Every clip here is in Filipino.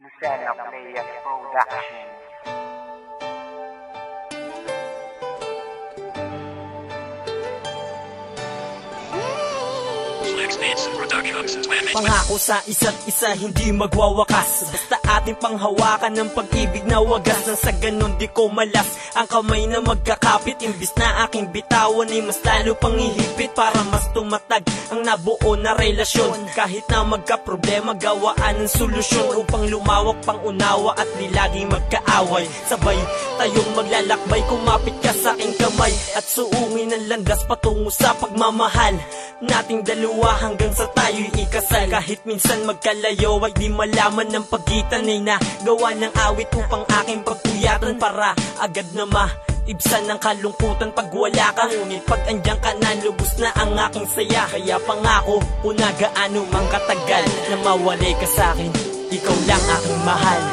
Lucena Players Production. Pangako sa isa't isa hindi magwawakas, basta ating panghawakan ng pag-ibig na wagas. Nang sa ganun di ko malas ang kamay na magkakapit, imbis na aking bitawan ay mas lalo pang ihigpit, para mas tumatag ang nabuo na relasyon. Kahit na magka-problema, gawaan ng solusyon upang lumawak pang unawa at di laging magkaaway. Sabay tayong maglalakbay, kumapit ka sa aking kamay at suungin ang landas patungo sa pagmamahal nating dalawa hanggang sa tayo'y ikasal. Kahit minsan magkalayo ay di malaman ng pagitan, ay nagawa ng awit upang aking pagpuyatan, para agad na maibsan ng kalungkutan pag wala ka. Ngunit pag andyan ka na, lubos na ang aking saya. Kaya pangako kung na gaano mang katagal na mawalay ka sa'kin, ikaw lang aking mahal.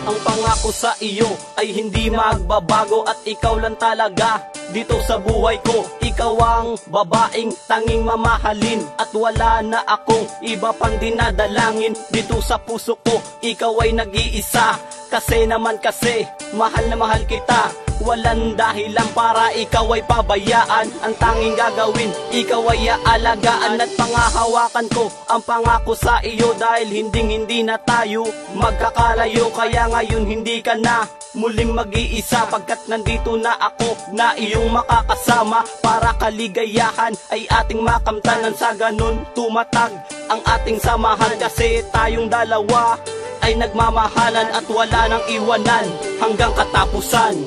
Ang pangako sa iyo ay hindi magbabago, at ikaw lang talaga dito sa buhay ko. Ikaw ang babaeng tanging mamahalin, at wala na akong iba pang dinadalangin. Dito sa puso ko, ikaw ay nag-iisa, kasi naman kasi mahal na mahal kita. Walang dahilan para ikaw ay pabayaan. Ang tanging gagawin, ikaw ay aalagaan at pangahawakan ko ang pangako sa iyo, dahil hindi na tayo magkakalayo. Kaya ngayon hindi ka na muling mag-iisa, pagkat nandito na ako na iyong makakasama, para kaligayahan ay ating makamtanan. Sa ganun tumatag ang ating samahan, kasi tayong dalawa ay nagmamahalan at wala nang iwanan hanggang katapusan.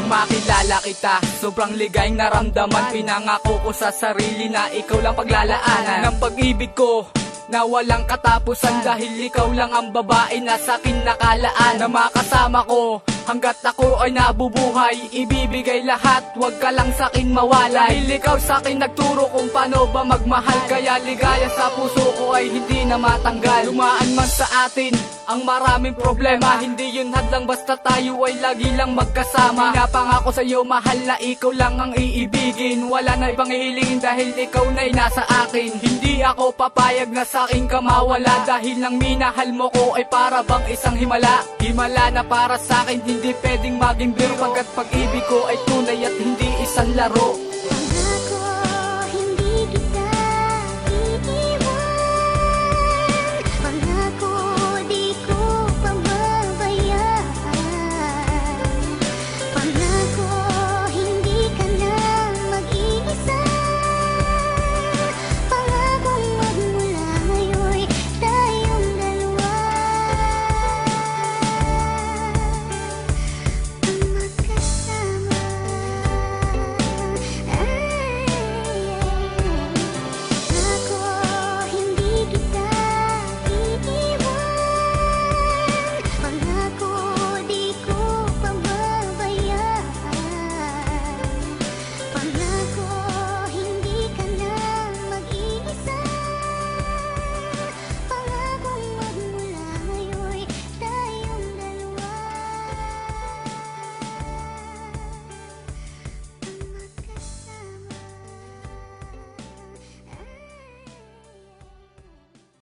Makilala kita, sobrang ligayang naramdaman. Pinangako ko sa sarili na ikaw lang paglalaanan ng pag-ibig ko na walang katapusan, dahil ikaw lang ang babae na sa'kin nakalaan. Na makasama ko hanggat ako ay nabubuhay, ibibigay lahat, wag ka lang sa'kin mawala. Dahil ikaw sa'kin nagturo kung paano ba magmahal, kaya ligaya sa puso ko ay hindi na matanggal. Lumaan man sa atin ang maraming problema, hindi yun hadlang basta tayo ay lagi lang magkasama. Pinapangako sa'yo mahal na ikaw lang ang iibigin, wala na ibang hihilingin dahil ikaw na'y nasa akin. Hindi ako papayag na sa'kin ka mawala, dahil lang minahal mo ko ay para bang isang himala. Himala na para sa'kin hindi pwedeng maging biro, pagkat pag-ibig ko ay tunay at hindi isang laro.